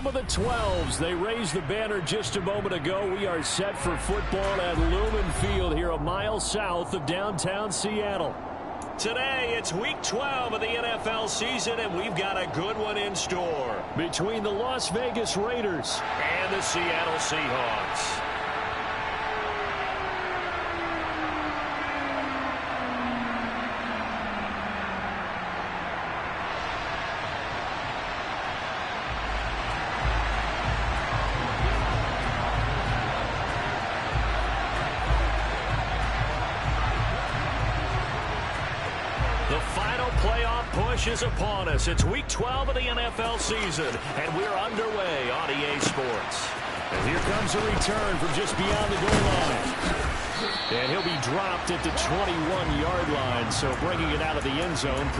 home of the 12s. They raised the banner just a moment ago. We are set for football at Lumen Field here a mile south of downtown Seattle. Today, it's week 12 of the NFL season, and we've got a good one in store between the Las Vegas Raiders and the Seattle Seahawks. Is upon us. It's week 12 of the NFL season, and we're underway on EA Sports. And here comes a return from just beyond the goal line. And he'll be dropped at the 21-yard line, so bringing it out of the end zone.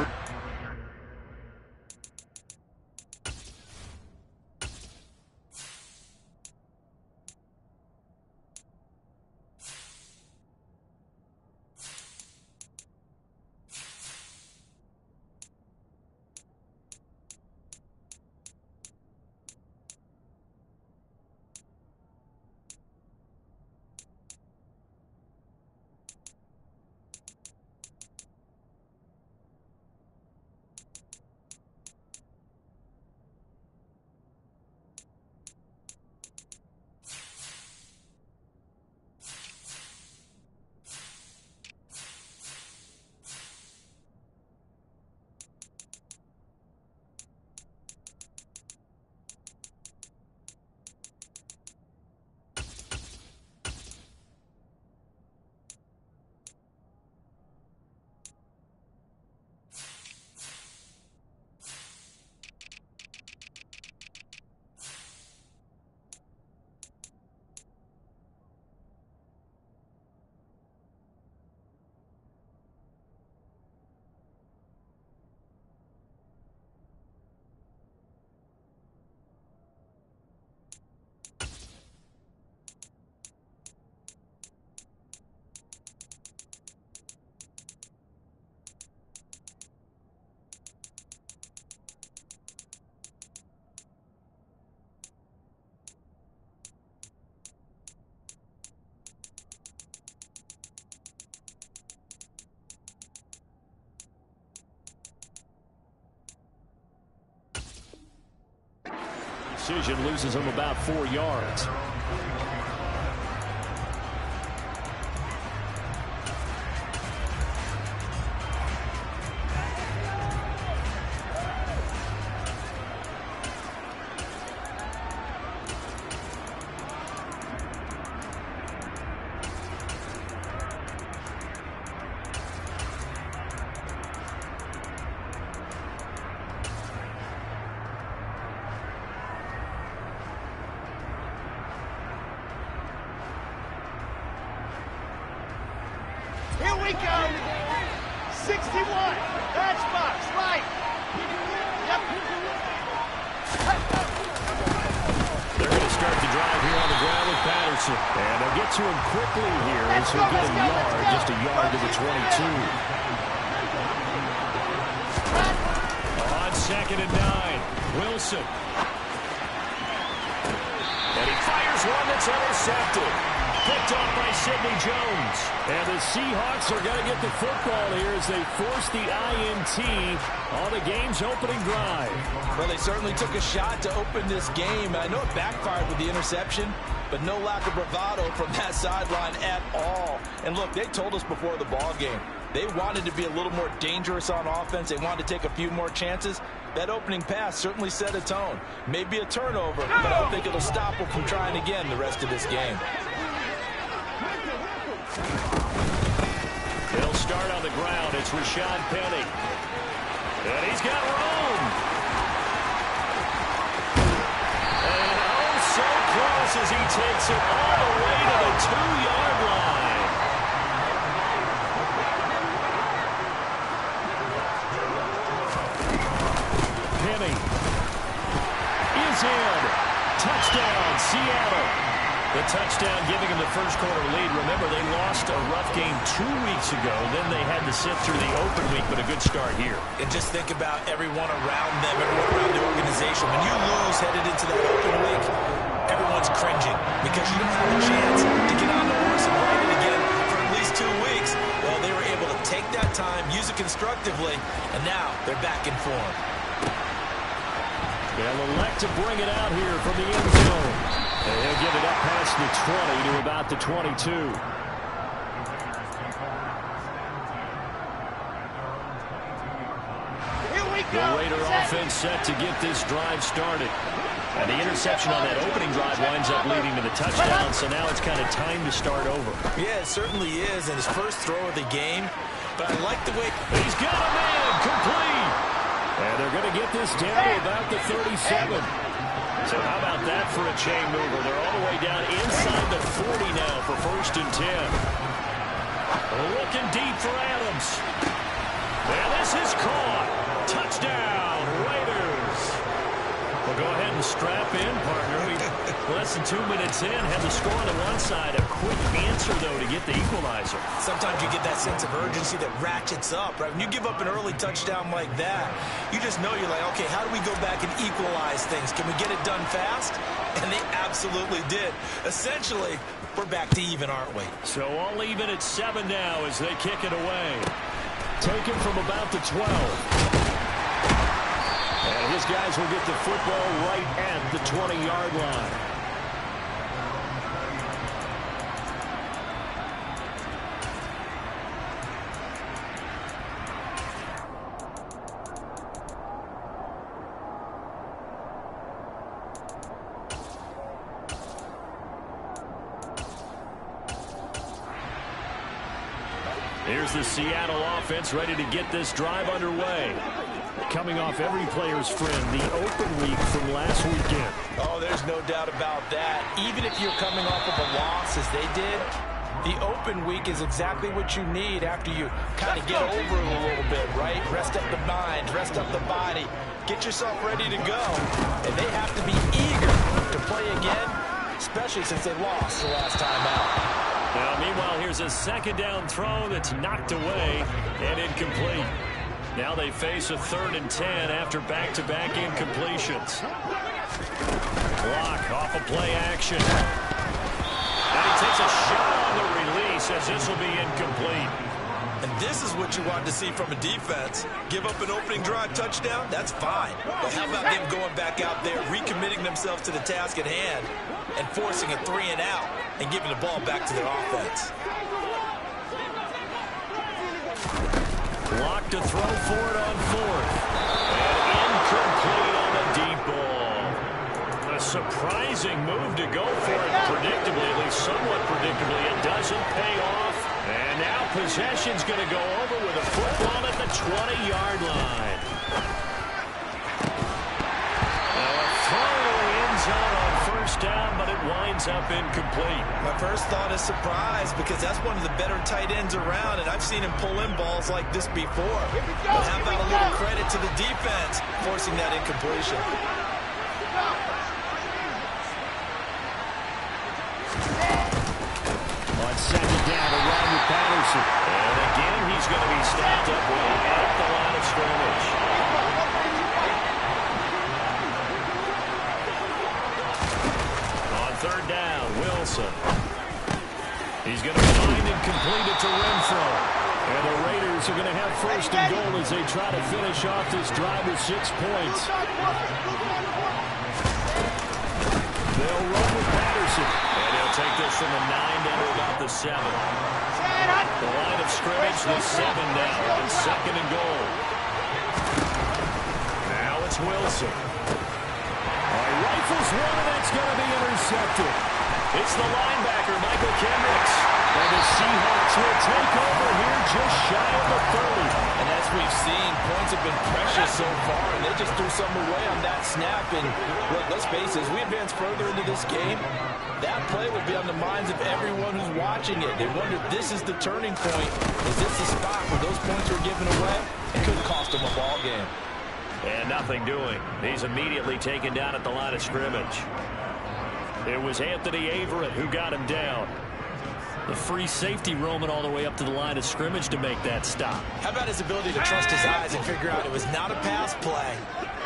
Decision loses him about 4 yards. Here we go. 61. That's box. Right. Yep. They're going to start the drive here on the ground with Patterson. And they'll get to him quickly here as he'll get a yard, just a yard to the 22. On 2nd and 9, Wilson. And he fires one that's intercepted. Picked off by Sidney Jones. And the Seahawks are going to get the football here as they force the INT on the game's opening drive. Well, they certainly took a shot to open this game. I know it backfired with the interception, but no lack of bravado from that sideline at all. And look, they told us before the ball game, they wanted to be a little more dangerous on offense. They wanted to take a few more chances. That opening pass certainly set a tone. Maybe a turnover, but I don't think it'll stop them from trying again the rest of this game. He'll start on the ground. It's Rashad Penny. And he's got room. And oh, so close as he takes it all the way to the 2-yard line. Penny is in. Touchdown, Seattle. The touchdown giving them the first quarter lead. Remember, they lost a rough game 2 weeks ago. Then they had to sit through the open week, but a good start here. And just think about everyone around them, everyone around the organization. When you lose headed into that open week, everyone's cringing because you don't have a chance to get on the horse and ride it again for at least 2 weeks. Well, they were able to take that time, use it constructively, and now they're back in form. They'll elect to bring it out here from the end zone. And he'll give it up past the 20 to about the 22. Here we go. The Raider offense set to get this drive started. And the interception on that opening drive winds up leading to the touchdown, so now it's kind of time to start over. Yeah, it certainly is, and his first throw of the game. But I like the way... He's got a man, complete. And they're going to get this down to about the 37. So how about that for a chain mover? They're all the way down inside the 40 now for 1st and 10. Looking deep for Adams. And this is caught. Touchdown, Raiders. Well, go ahead and strap in, partner. Less than 2 minutes in, have the score on the one side. A quick answer, though, to get the equalizer. Sometimes you get that sense of urgency that ratchets up, right? When you give up an early touchdown like that, you just know you're like, okay, how do we go back and equalize things? Can we get it done fast? And they absolutely did. Essentially, we're back to even, aren't we? So all even at 7 now as they kick it away. Taken from about the 12. And his guys will get the football right at the 20-yard line. Here's the Seattle offense ready to get this drive underway. Coming off every player's friend, the open week from last weekend. Oh, there's no doubt about that. Even if you're coming off of a loss as they did, the open week is exactly what you need after you kind of get over it a little bit, right? Rest up the mind, rest up the body, get yourself ready to go. And they have to be eager to play again, especially since they lost the last time out. Now, meanwhile, here's a second down throw that's knocked away and incomplete. Now they face a 3rd and 10 after back-to-back incompletions. Block off of play action. And he takes a shot on the release as this will be incomplete. And this is what you want to see from a defense. Give up an opening drive touchdown, that's fine. But how about them going back out there, recommitting themselves to the task at hand, and forcing a 3 and out, and giving the ball back to their offense. Block to throw for it on 4th. And incomplete on the deep ball. A surprising move to go for it predictably, at least somewhat predictably. It doesn't pay off. And now possession's going to go over with a football at the 20-yard line. Now a throw to the end zone on 1st down, but it winds up incomplete. My first thought is surprise because that's one of the better tight ends around, and I've seen him pull in balls like this before. But how about a little credit to the defense forcing that incompletion? On 2nd down, a run with Patterson. And again, he's going to be stopped up way at the line of scrimmage. On 3rd down, Wilson. He's going to find and complete it to Renfro. And the Raiders are going to have 1st and goal as they try to finish off this drive with 6 points. They'll run with Patterson. And he'll take this from the 9 down to about the 7. The line of scrimmage, the 7 now on 2nd and goal. Now it's Wilson. Rifles one, and it's going to be intercepted. It's the linebacker, Michael Kendricks. And the Seahawks will take over here just shy of the 30. And as we've seen, points have been precious so far, and they just threw some away on that snap. And look, let's face it, as we advance further into this game, that play will be on the minds of everyone who's watching it. They wonder if this is the turning point. Is this the spot where those points are given away? It could cost them a ball game. And nothing doing. He's immediately taken down at the line of scrimmage. It was Anthony Averett who got him down. The free safety roaming all the way up to the line of scrimmage to make that stop. How about his ability to trust his eyes and figure out it was not a pass play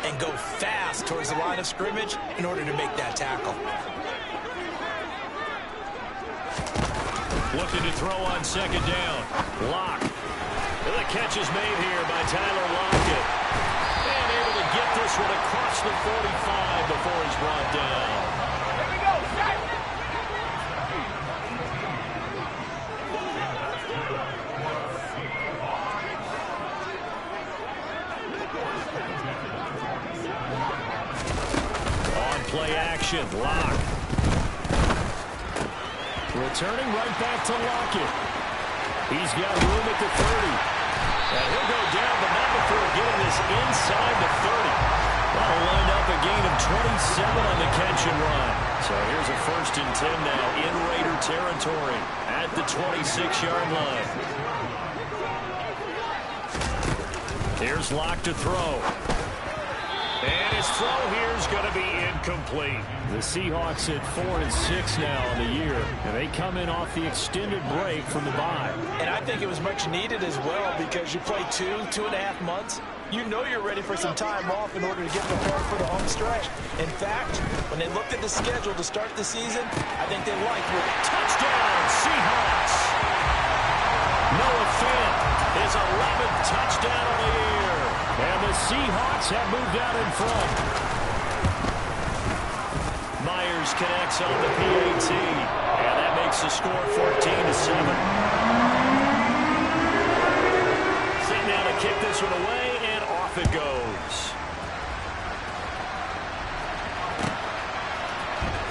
and go fast towards the line of scrimmage in order to make that tackle. Looking to throw on second down. Lock. And the catch is made here by Tyler Lockett. And able to get this one across the 45 before he's brought down. Here we go, set. On play action, Lock. Returning right back to Lockett. He's got room at the 30. And he'll go down, but not before getting this inside the 30. That'll wind up a gain of 27 on the catch and run. So here's a 1st and 10 now in Raider territory at the 26-yard line. Here's Lock to throw. And his throw here is going to be incomplete. The Seahawks at 4-6 now on the year, and they come in off the extended break from the bye. And I think it was much needed as well because you play 2.5 months. You know you're ready for some time off in order to get prepared for the home stretch. In fact, when they looked at the schedule to start the season, I think they liked what touchdown, Seahawks. Noah Fant, his 11th touchdown of the year. And the Seahawks have moved out in front. Myers connects on the PAT. And that makes the score 14-7. Sitting down to kick this one away, and off it goes.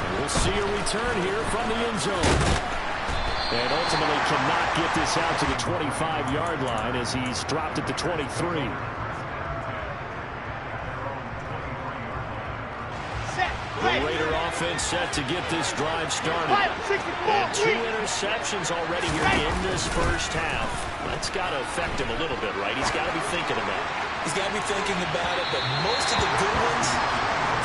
And we'll see a return here from the end zone. And ultimately cannot get this out to the 25-yard line as he's dropped at the 23. The Raider offense set to get this drive started. And 2 interceptions already here in this first half. That's got to affect him a little bit, right? He's got to be thinking about it. He's got to be thinking about it, but most of the good ones,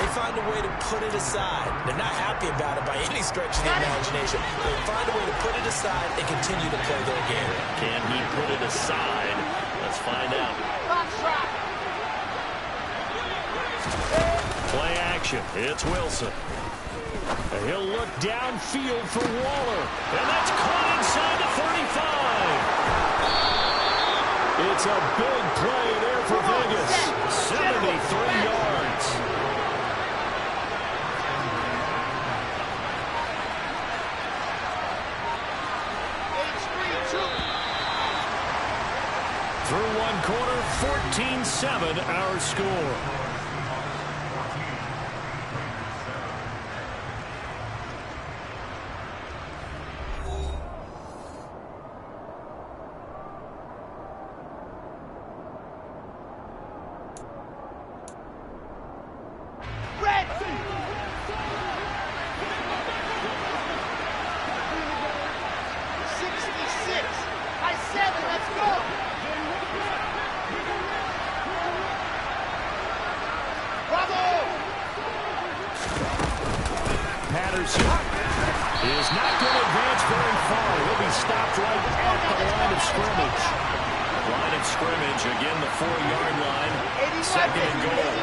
they find a way to put it aside. They're not happy about it by any stretch of the imagination. They find a way to put it aside and continue to play their game. Can he put it aside? Let's find out. Play action. It's Wilson. And he'll look downfield for Waller. And that's caught inside the 35. It's a big play there for Vegas. 73 yards. Through one quarter, 14-7 our score. Is not going to advance very far. He'll be stopped right at the line of scrimmage. Line of scrimmage, again the 4-yard line. 2nd and goal.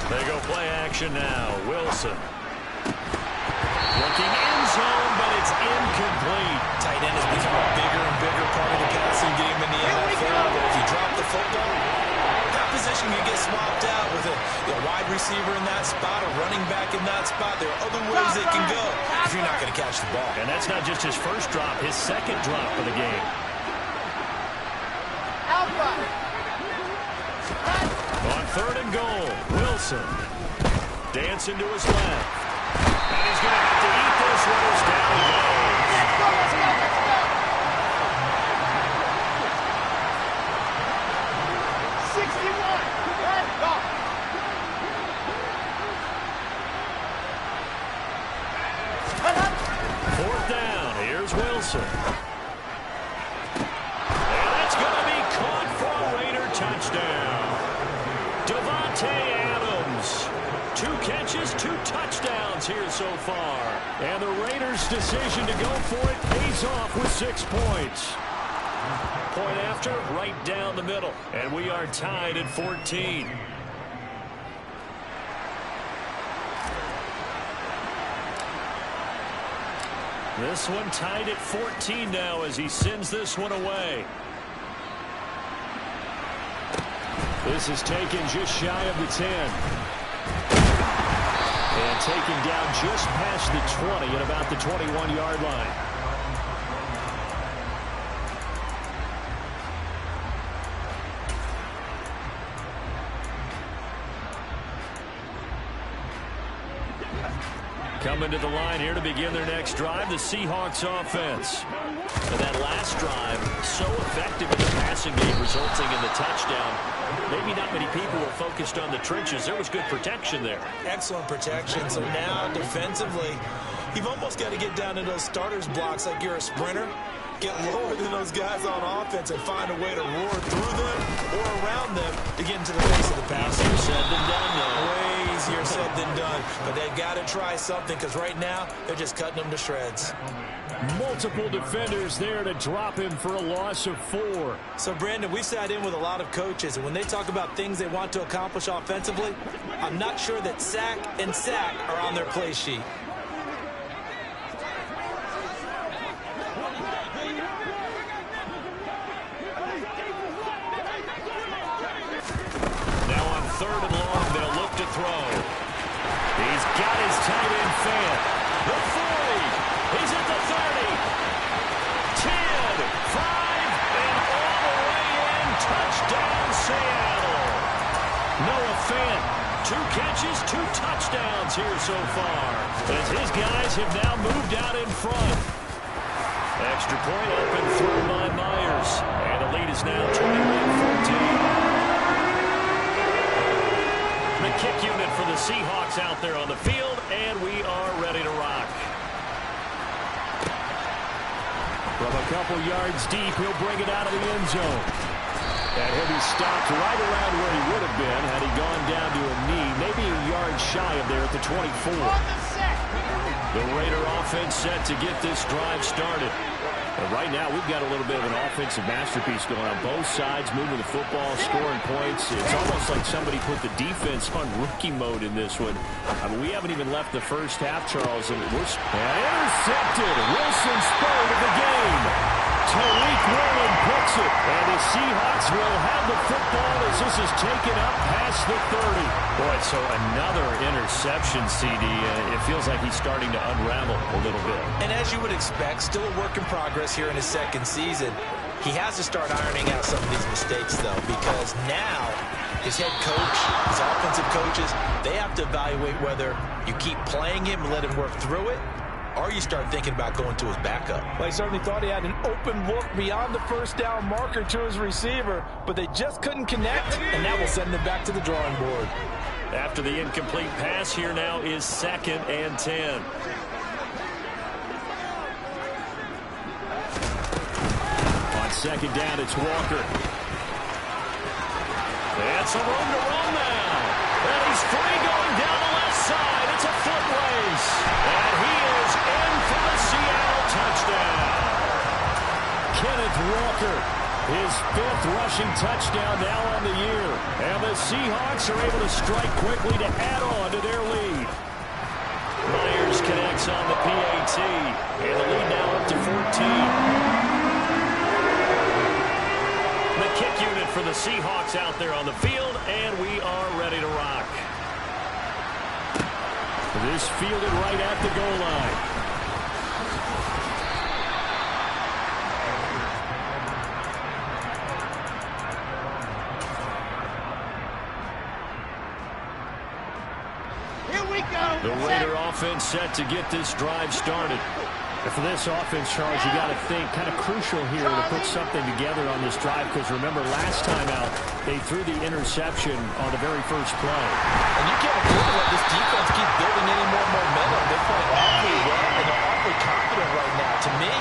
They go play action now. Wilson. Looking end zone, but it's incomplete. Tight end has become a bigger and bigger part of the passing game in the NFL. But if you drop the football, that position can get swapped out with a wide receiver in that spot, a running back in that spot. There are other ways it can go if you're not going to catch the ball. And that's not just his first drop, his second drop of the game. On 3rd and goal, Wilson dancing to his left. And he's going to have to eat this one as down he goes. Let's go, let's go, let's go. 61. Let's go. whistle. And that's going to be caught for a Raider touchdown. Devontae Adams. 2 catches, 2 touchdowns here so far. And the Raiders' decision to go for it pays off with 6 points. Point after, right down the middle. And we are tied at 14. This one tied at 14 now as he sends this one away. This is taken just shy of the 10. And taken down just past the 20 at about the 21-yard line. Coming to the line here to begin their next drive, the Seahawks offense. And that last drive, so effective in the passing game, resulting in the touchdown. Maybe not many people were focused on the trenches. There was good protection there. Excellent protection. So now, defensively, you've almost got to get down to those starters blocks like you're a sprinter. Get lower than those guys on offense and find a way to roar through them or around them to get into the face of the passer. Easier said than done, though. Way easier said than done. But they've got to try something because right now they're just cutting them to shreds. Multiple defenders there to drop him for a loss of 4. So, Brandon, we sat in with a lot of coaches, and when they talk about things they want to accomplish offensively, I'm not sure that sack and sack are on their play sheet. Now on 3rd and long, they'll look to throw. He's got his tight end fan. The 40. He's at the 30. 10, 5, and all the way in. Touchdown, Seattle. Noah Fant, 2 catches, 2 touchdowns here so far, as his guys have now moved out in front. Extra point open through by Myers, and the lead is now 21-14. The kick unit for the Seahawks out there on the field, and we are ready to rock. From a couple yards deep, he'll bring it out of the end zone. And he'll be stopped right around where he would have been had he gone down to a knee, maybe a yard shy of there at the 24. The Raider offense set to get this drive started. And right now, we've got a little bit of an offensive masterpiece going on both sides, moving the football, scoring points. It's almost like somebody put the defense on rookie mode in this one. I mean, we haven't even left the first half, Charles, and we're intercepted. Wilson spurred of the game. Tariq Woolen picks it, and the Seahawks will have the football as this is taken up past the 30. Boy, so another interception, CD. It feels like he's starting to unravel a little bit. And as you would expect, still a work in progress here in his 2nd season. He has to start ironing out some of these mistakes, though, because now his head coach, his offensive coaches, they have to evaluate whether you keep playing him and let him work through it, or you start thinking about going to his backup. Well, he certainly thought he had an open look beyond the first down marker to his receiver, but they just couldn't connect, and that will send them back to the drawing board. After the incomplete pass, here now is 2nd and 10. On 2nd down, it's Walker. That's a room to run now. And he's free going down the left side. It's a foot race. And he is in for the Seattle touchdown. Kenneth Walker, his 5th rushing touchdown now on the year. And the Seahawks are able to strike quickly to add on to their lead. Myers connects on the PAT. And the lead now up to 14. The kick unit for the Seahawks out there on the field, and we are ready to rock. This fielded right at the goal line. Here we go. The Raider offense set to get this drive started. And for this offense, Charles, you got to think kind of crucial here to put something together on this drive, because remember last time out they threw the interception on the very first play. And you can't afford to let this defense keep building any more momentum. They're playing awfully well, and they're awfully confident right now. To me,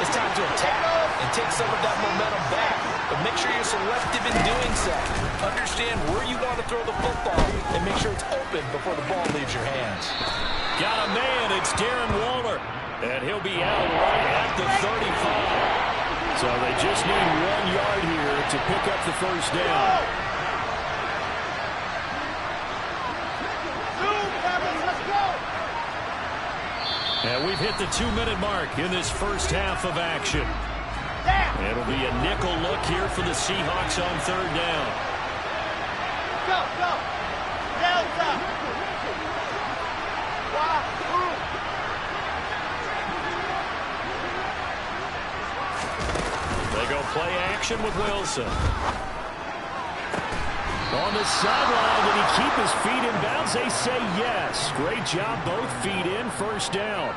it's time to attack and take some of that momentum back. But make sure you're selective in doing so. Understand where you want to throw the football and make sure it's open before the ball leaves your hands. Got a man. It's Darren Waller. And he'll be out right at the 35. So they just need 1 yard here to pick up the first down. And we've hit the 2-minute mark in this first half of action. It'll be a nickel look here for the Seahawks on third down. Go, go. Delta. They go play action with Wilson. On the sideline, did he keep his feet in bounds? They say yes. Great job, both feet in, first down.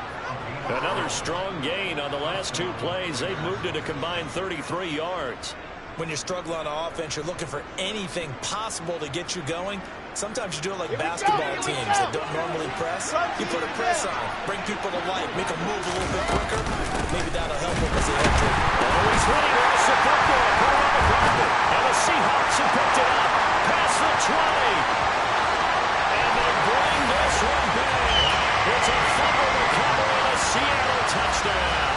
Another strong gain on the last 2 plays. They've moved it a combined 33 yards. When you struggle on offense, you're looking for anything possible to get you going. Sometimes you do it like basketball teams that don't normally press. You put a press on, bring people to life, make them move a little bit quicker. Maybe that'll help them as they enter. Oh, he's running across the football. Put it on the carpet. And the Seahawks have picked it up. Past the 20. And they bring this one back. It's a fumble recovery and a Seattle touchdown.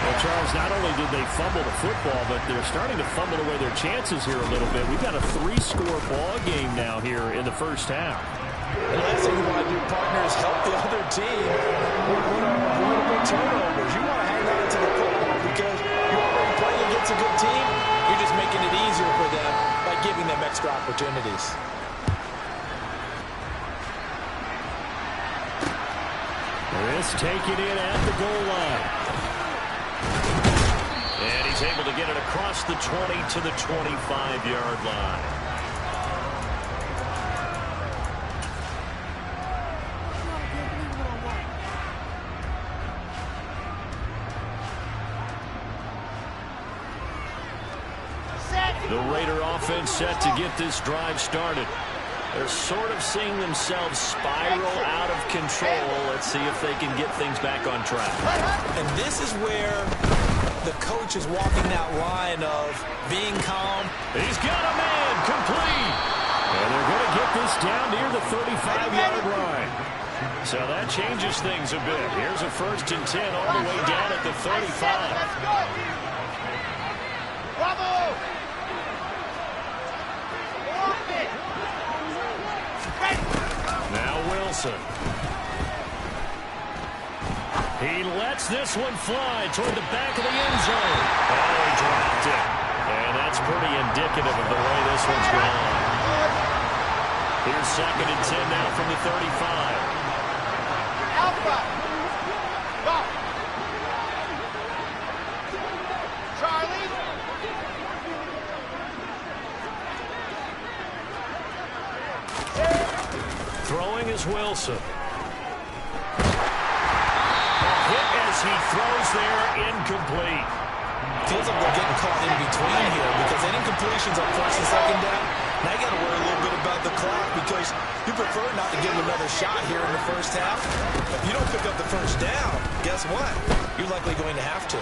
Well, Charles, not only did they fumble the football, but they're starting to fumble away their chances here a little bit. We've got a 3-score ball game now here in the first half. The last thing you want to do, partner, is help the other team with avoidable turnovers. You want to hang on to the football because you're already playing against a good team. You're just making it easier for them by giving them extra opportunities. This taken in at the goal line. And he's able to get it across the 20 to the 25-yard line. The Raider offense set to get this drive started. They're sort of seeing themselves spiral out of control. Let's see if they can get things back on track. And this is where the coach is walking that line of being calm. He's got a man complete. And they're going to get this down near the 35-yard line. So that changes things a bit. Here's a 1st and 10 all the way down at the 35. Bravo! Now Wilson. He lets this one fly toward the back of the end zone. Oh, he dropped it. And that's pretty indicative of the way this one's gone. Here's 2nd and 10 now from the 35. Alpha! Go! Charlie! Throwing is Wilson. Hit as he throws there, incomplete. Feels like they're getting caught in between here because any incompletions on 1st and 2nd down, now you got to worry a little bit about the clock because you prefer not to give them another shot here in the first half. If you don't pick up the first down, guess what? You're likely going to have to.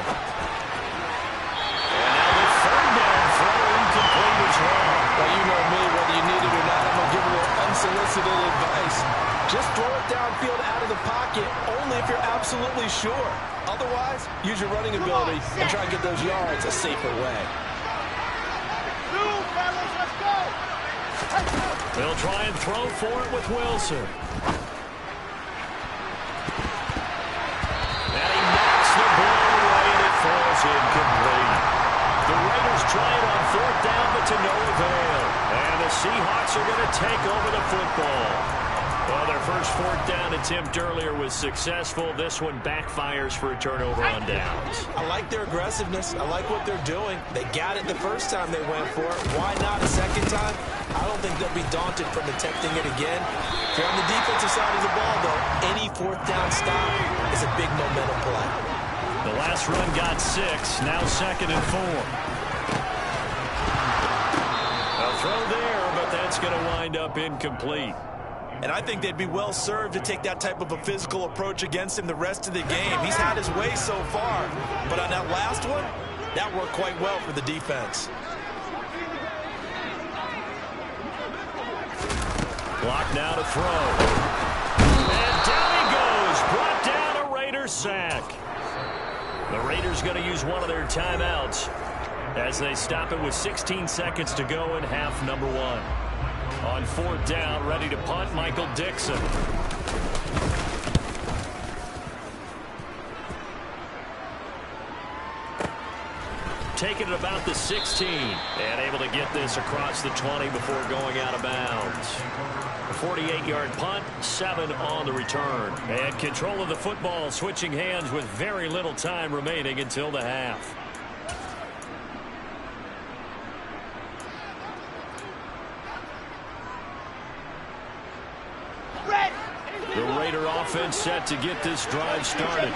And now the 3rd down throw incomplete as well. Well, you know me, whether you need it or not, I'm going to give you unsolicited advice. Just throw it downfield out of the pocket, only if you're absolutely sure. Otherwise, use your running ability and try and get those yards a safer way. Move, fellas, let's go! They'll try and throw for it with Wilson. And he knocks the ball away and it falls incomplete. The Raiders try it on 4th down, but to no avail. And the Seahawks are going to take over the football. Well, their first 4th down attempt earlier was successful. This one backfires for a turnover on downs. I like their aggressiveness. I like what they're doing. They got it the first time they went for it. Why not a second time? I don't think they'll be daunted from attempting it again. If you're on the defensive side of the ball, though, any 4th down stop is a big momentum play. The last run got 6. Now 2nd and 4. A throw there, but that's going to wind up incomplete. And I think they'd be well served to take that type of a physical approach against him the rest of the game. He's had his way so far, but on that last one, that worked quite well for the defense. Clock now to throw. And down he goes. Brought down a Raiders sack. The Raiders going to use one of their timeouts as they stop it with 16 seconds to go in half number 1. On 4th down, ready to punt, Michael Dixon. Taking it about the 16 and able to get this across the 20 before going out of bounds. A 48-yard punt, 7 on the return. And control of the football switching hands with very little time remaining until the half. The Raider offense set to get this drive started.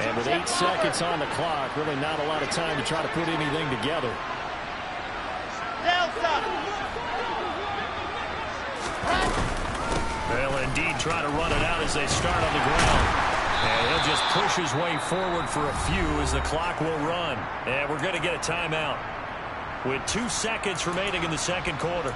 And with 8 seconds on the clock, really not a lot of time to try to put anything together. They'll indeed try to run it out as they start on the ground. And he'll just push his way forward for a few as the clock will run. And we're going to get a timeout with 2 seconds remaining in the second quarter.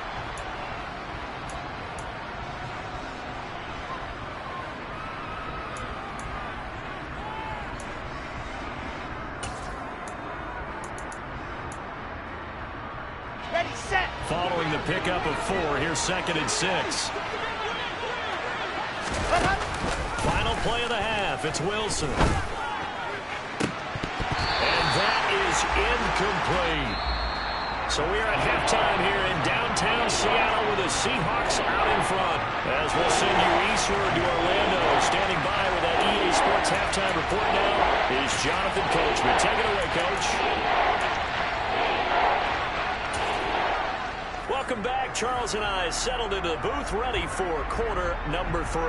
Following the pickup of 4, here's 2nd and 6. Final play of the half. It's Wilson. And that is incomplete. So we are at halftime here in downtown Seattle with the Seahawks out in front. As we'll send you eastward to Orlando. Standing by with that EA Sports halftime report now is Jonathan Coachman. Take it away, Coach. Welcome back. Charles and I settled into the booth, ready for quarter number 3.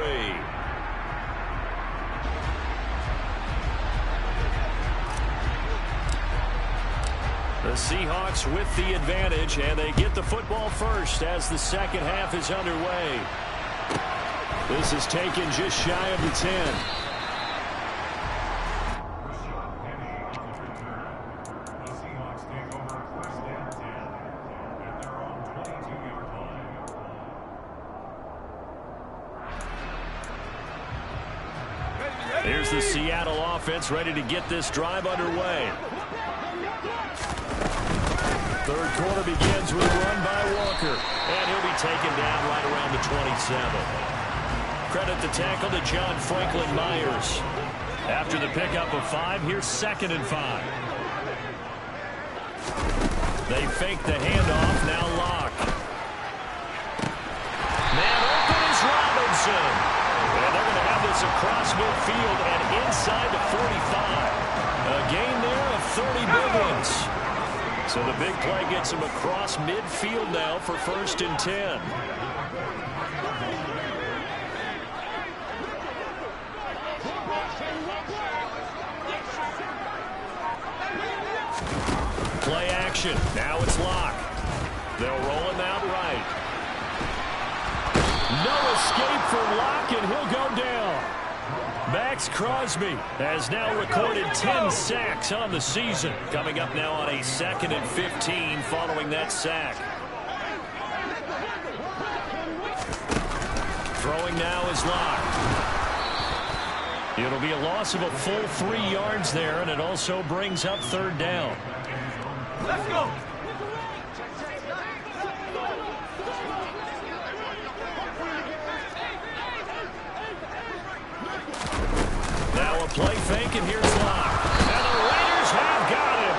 The Seahawks with the advantage, and they get the football first as the second half is underway. This is taken just shy of the 10. Here's the Seattle offense ready to get this drive underway. Third quarter begins with a run by Walker, and he'll be taken down right around the 27. Credit the tackle to John Franklin Myers. After the pickup of 5, here's 2nd and 5. They fake the handoff, now Locke. Man open is Robinson. And they're going to have this across midfield and inside the 45. A gain there of 30 big ones. So the big play gets him across midfield now for 1st and 10. Play action. Now it's Locke. They'll roll him out right. No escape for Locke, and he'll go down. Max Crosby has now recorded 10 sacks on the season. Coming up now on a 2nd and 15 following that sack. Throwing now is Locke. It'll be a loss of a full 3 yards there, and it also brings up 3rd down. Let's go. Now a play fake, and here's Locke. And the Raiders have got him.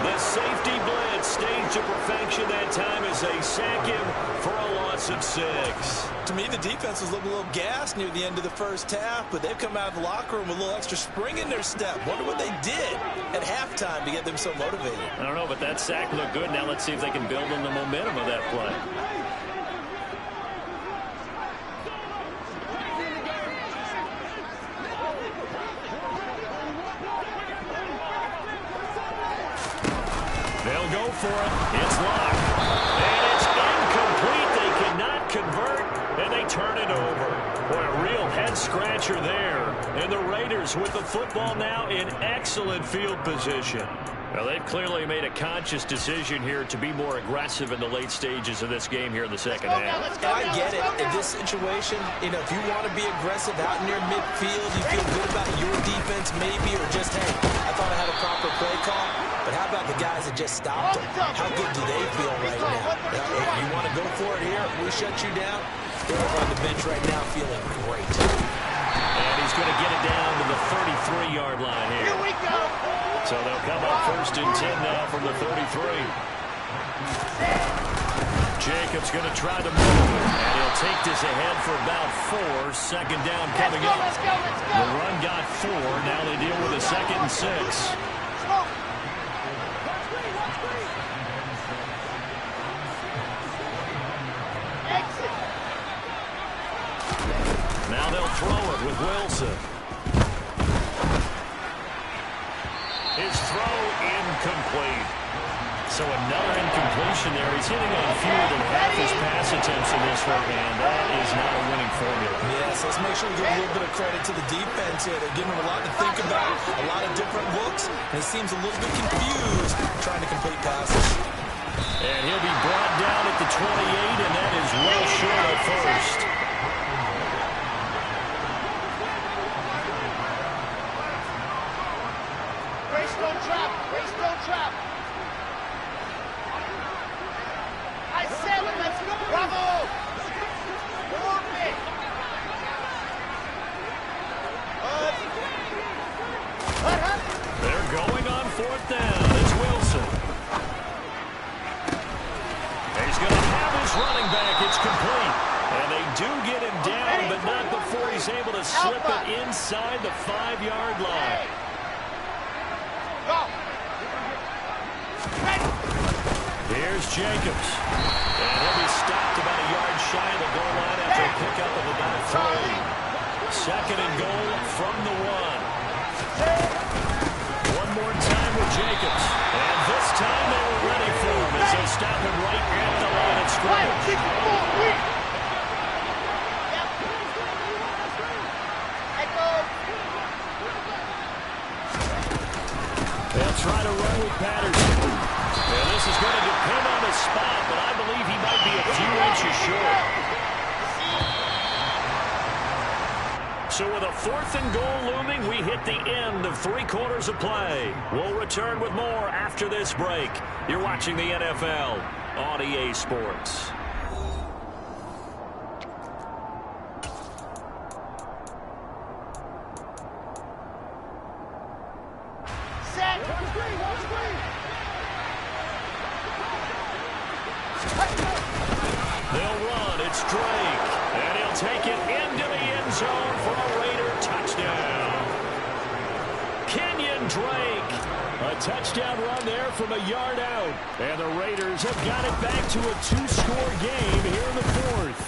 The safety blitz staged to perfection that time as they sack him for a loss of 6. To me, the defense was looking a little gassed near the end of the first half, but they've come out of the locker room with a little extra spring in their step. Wonder what they did at halftime to get them so motivated. I don't know, but that sack looked good. Now let's see if they can build on the momentum of that play. They'll go for it. It's Locke. And it's incomplete. They cannot convert, and they turn scratcher there. And the Raiders with the football now in excellent field position. Well, they've clearly made a conscious decision here to be more aggressive in the late stages of this game here in the second half. And I get it. In this situation, you know, if you want to be aggressive out near midfield, you feel good about your defense maybe, or just, hey, I thought I had a proper play call. But how about the guys that just stopped them? How good do they feel right now? You want to go for it here? If we shut you down, they're over on the bench right now feeling great. And he's going to get it down to the 33-yard line here. Here we go. So they'll come up 1st and 10 now from the 33. Jacobs going to try to move, and he'll take this ahead for about 4. Second down coming up. Let's go. The run got 4. Now they deal with a 2nd and 6. Now they'll throw it with Wilson. His throw incomplete. So another incompletion there. He's hitting on fewer than half his pass attempts in this one, and that is not a winning formula. Yes, let's make sure we give a little bit of credit to the defense here. They're giving him a lot to think about, a lot of different looks, and he seems a little bit confused trying to complete passes. And he'll be brought down at the 28, and that is well short of first. Trap. I said it, let's go. Bravo. They're going on 4th down. It's Wilson. He's going to have his running back. It's complete. And they do get him down, but not before he's able to slip it inside the 5-yard line. Here's Jacobs. And he'll be stopped about a yard shy of the goal line after a pickup of about 3. 2nd and goal from the 1. One more time with Jacobs. And this time they were ready for him as they stop him right at the line of scrimmage. They'll try to run with Patterson. And this is going to depend on the spot, but I believe he might be a few inches short. So with a 4th and goal looming, we hit the end of 3 quarters of play. We'll return with more after this break. You're watching the NFL on EA Sports. They'll run. It's Drake. And he'll take it into the end zone for a Raider touchdown. Kenyon Drake. A touchdown run there from a yard out. And the Raiders have got it back to a 2-score game here in the 4th.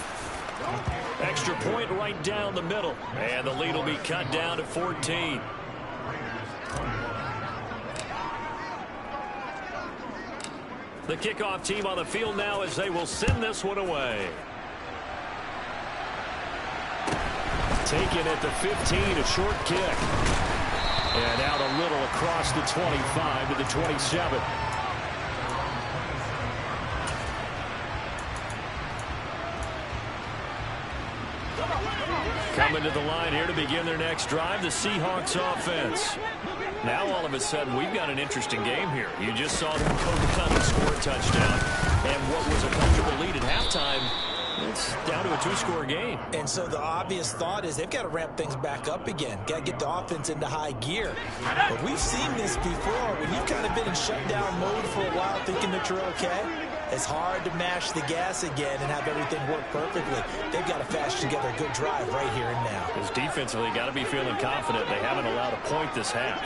Extra point right down the middle. And the lead will be cut down to 14. The kickoff team on the field now as they will send this one away. Taken at the 15, a short kick. And out a little across the 25 to the 27. Coming to the line here to begin their next drive, the Seahawks offense. Now all of a sudden we've got an interesting game here. You just saw them go to score a touchdown, and what was a comfortable lead at halftime, it's down to a 2-score game. And so the obvious thought is they've got to ramp things back up again. Got to get the offense into high gear. But we've seen this before. When you've kind of been in shutdown mode for a while thinking that you're okay, it's hard to mash the gas again and have everything work perfectly. They've got to fashion together a good drive right here and now. Because defensively, got to be feeling confident. They haven't allowed a point this half.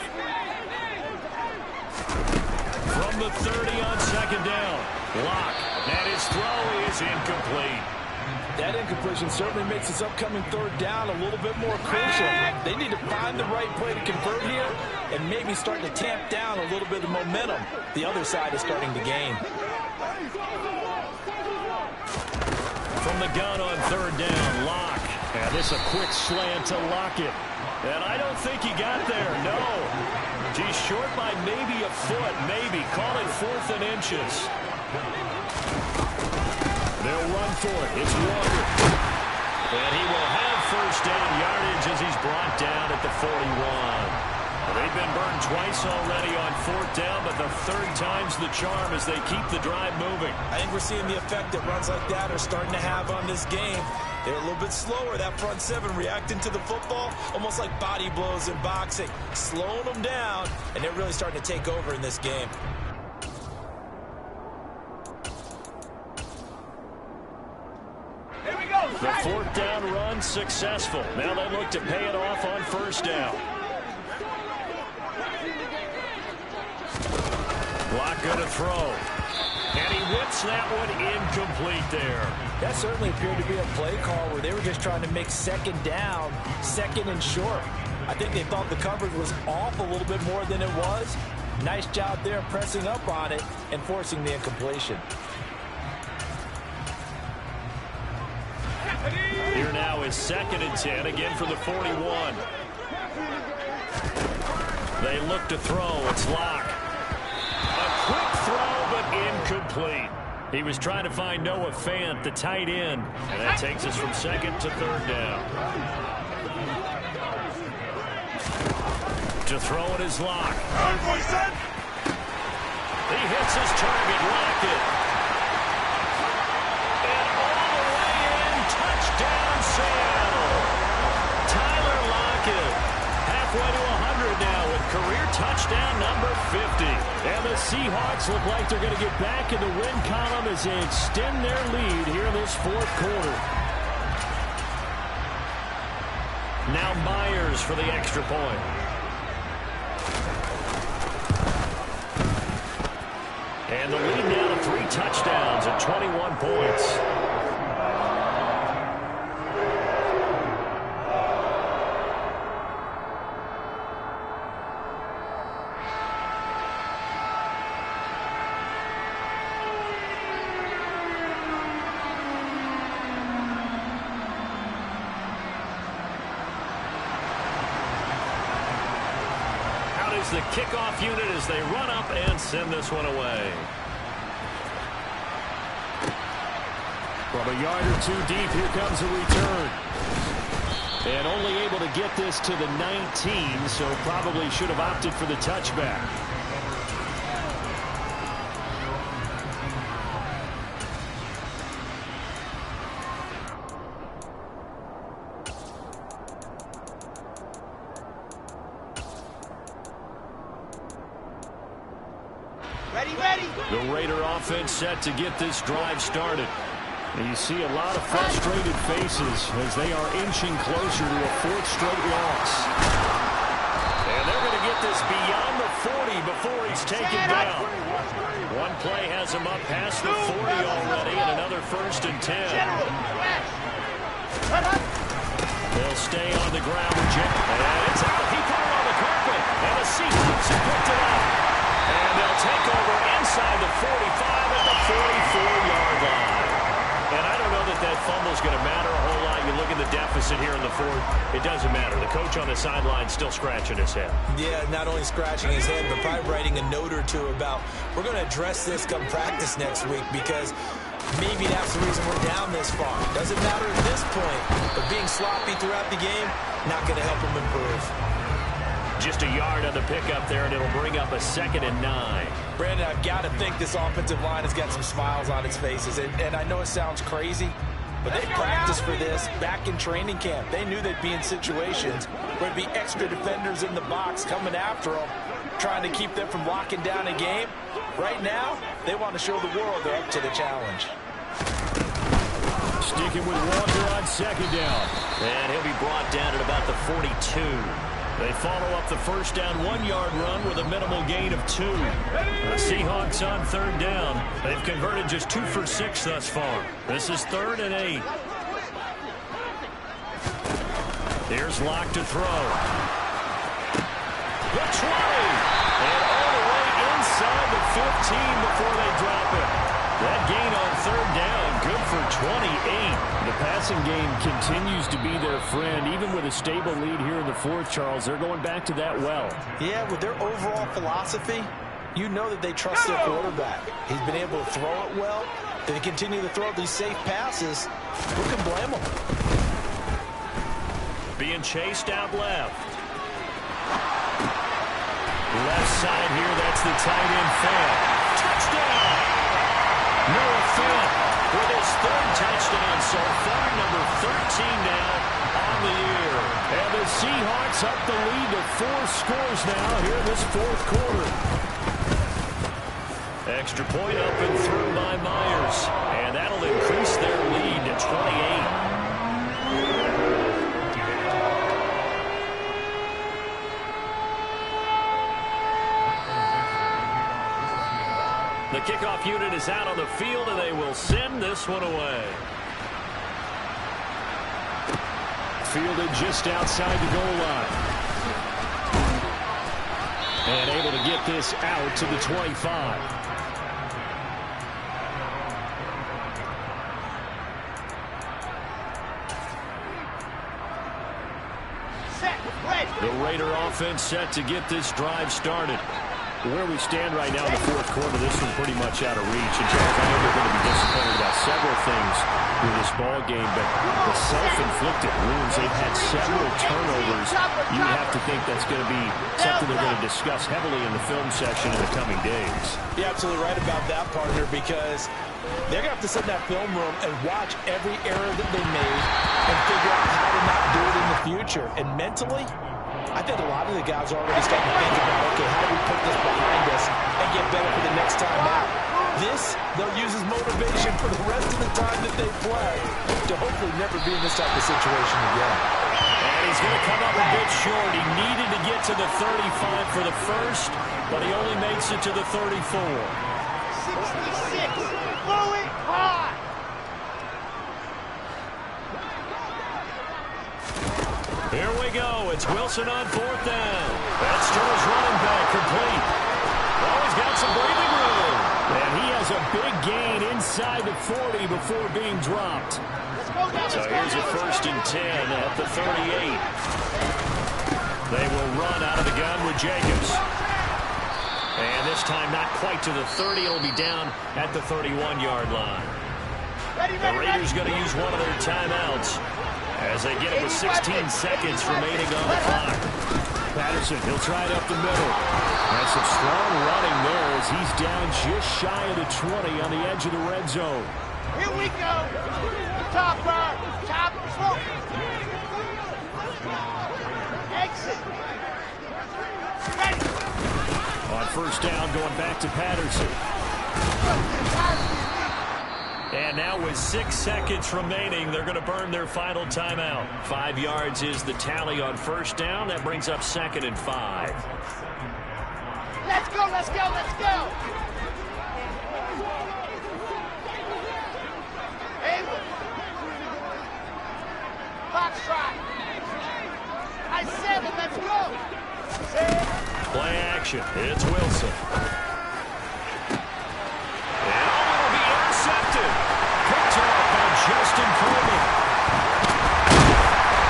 From the 30 on 2nd down. Lock. And his throw is incomplete. That incompletion certainly makes this upcoming 3rd down a little bit more crucial. They need to find the right play to convert here and maybe start to tamp down a little bit of momentum. The other side is starting to gain. From the gun on 3rd down, Lock. And this a quick slant to Lockett. And I don't think he got there, no. He's short by maybe a foot, maybe. Call it 4th and inches. They'll run for it. It's Walker. And he will have first down yardage as he's brought down at the 41. They've been burned twice already on 4th down, but the 3rd time's the charm as they keep the drive moving. I think we're seeing the effect that runs like that are starting to have on this game. They're a little bit slower, that front 7, reacting to the football, almost like body blows in boxing, slowing them down, and they're really starting to take over in this game. Here we go. The 4th down run successful. Now they look to pay it off on 1st down. Block going to throw. And he whips that one incomplete there. That certainly appeared to be a play call where they were just trying to make 2nd down, 2nd and short. I think they thought the coverage was off a little bit more than it was. Nice job there pressing up on it and forcing the incompletion. Here now is 2nd and 10, again for the 41. They look to throw. It's Locke. A quick throw, but incomplete. He was trying to find Noah Fant, the tight end, and that takes us from 2nd to 3rd down. To throw it is Locke. He hits his target, Lockett. And all the way in, touchdown Seattle. Tyler Lockett, halfway to 100 now with career touchdown number 50. And the Seahawks look like they're going to get back in the win column as they extend their lead here in this 4th quarter. Now Myers for the extra point. And the lead now to 3 touchdowns and 21 points. The kickoff unit as they run up and send this one away. From a yard or 2 deep, here comes a return. And only able to get this to the 19, so probably should have opted for the touchback. The Raider offense set to get this drive started. And you see a lot of frustrated faces as they are inching closer to a 4th straight loss. And they're going to get this beyond the 40 before he's taken down. One play has him up past the 40 already, and another 1st and 10. They'll stay on the ground with Jim. And it's out. He put it on the carpet. And the Seahawks have picked it up. And they'll take over inside the 45 at the 44-yard line. And I don't know that fumble's going to matter a whole lot. You look at the deficit here in the 4th. It doesn't matter. The coach on the sideline still scratching his head. Yeah, not only scratching his head, but probably writing a note or two about, we're going to address this come practice next week because maybe that's the reason we're down this far. Doesn't matter at this point, but being sloppy throughout the game, not going to help him improve. Just a yard on the pickup there, and it'll bring up a 2nd and 9. Brandon, I've got to think this offensive line has got some smiles on its faces. And I know it sounds crazy, but they practiced for this back in training camp. They knew they'd be in situations where there'd be extra defenders in the box coming after them, trying to keep them from locking down a game. Right now, they want to show the world they're up to the challenge. Sticking with Walker on 2nd down. And he'll be brought down at about the 42. They follow up the 1st down 1-yard run with a minimal gain of 2. The Seahawks on 3rd down. They've converted just 2 for 6 thus far. This is 3rd and 8. Here's Locke to throw. The 20. And all the way inside the 15 before they drop it. That gain on 3rd down, good for 28. The pass passing game continues to be their friend. Even with a stable lead here in the fourth, Charles, they're going back to that well. Yeah, with their overall philosophy, you know that they trust their quarterback. He's been able to throw it well. If they continue to throw these safe passes, who can blame them? Being chased out left. Left side here, that's the tight end Fant. Touchdown! Noah Fant with his third touchdown so far, number 13 now on the year. And the Seahawks up the lead to 4 scores now here in this fourth quarter. Extra point up and through by Myers. And that'll increase their lead to 28. The kickoff unit is out on the field, and they will send this one away. Fielded just outside the goal line. And able to get this out to the 25. The Raider offense set to get this drive started. Where we stand right now in the fourth quarter, this one pretty much out of reach. And Charles, I know they're going to be disappointed about several things with this ball game, but the self-inflicted wounds, they've had several turnovers. You have to think that's going to be something they're going to discuss heavily in the film section in the coming days. You're absolutely right about that, partner, because they're going to have to sit in that film room and watch every error that they made and figure out how to not do it in the future. And mentally, I think a lot of the guys are already starting to think about, okay, how do we put this behind us and get better for the next time out? This, they'll use as motivation for the rest of the time that they play to hopefully never be in this type of situation again. And he's going to come up a bit short. He needed to get to the 35 for the first, but he only makes it to the 34. 66. Blow it hard. Here we go. It's Wilson on fourth down. That's to his running back, complete. Oh, he's got some breathing room. And he has a big gain inside the 40 before being dropped. So here's a 1st and 10 at the 38. They will run out of the gun with Jacobs. And this time not quite to the 30. It'll be down at the 31-yard line. The Raiders going to use one of their timeouts as they get it with 16 seconds remaining on the clock. Patterson, he'll try it up the middle. That's some strong running there as he's down just shy of the 20 on the edge of the red zone. Here we go. Top bar. Top smoke. Exit. Ready. On 1st down, going back to Patterson. And now with 6 seconds remaining, they're going to burn their final timeout. 5 yards is the tally on 1st down. That brings up 2nd and 5. Let's go, let's go, let's go. Haywood. Foxtrot. I 7, let's go. Play action. It's Wilson. Justin Coleman.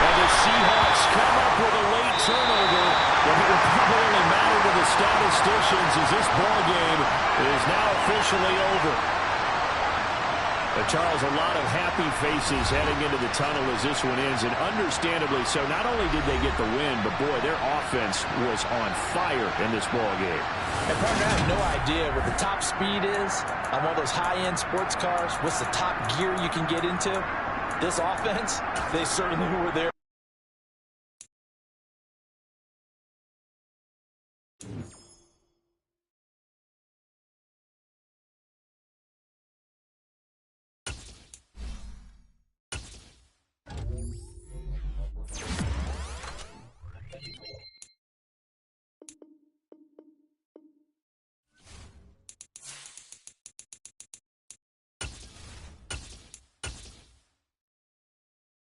And the Seahawks come up with a late turnover, but it will probably only matter to the statisticians as this ball game is now officially over. But Charles, a lot of happy faces heading into the tunnel as this one ends, and understandably so. Not only did they get the win, but boy, their offense was on fire in this ball game. And partner, I have no idea what the top speed is on one of those high-end sports cars. What's the top gear you can get into? This offense, they certainly were there.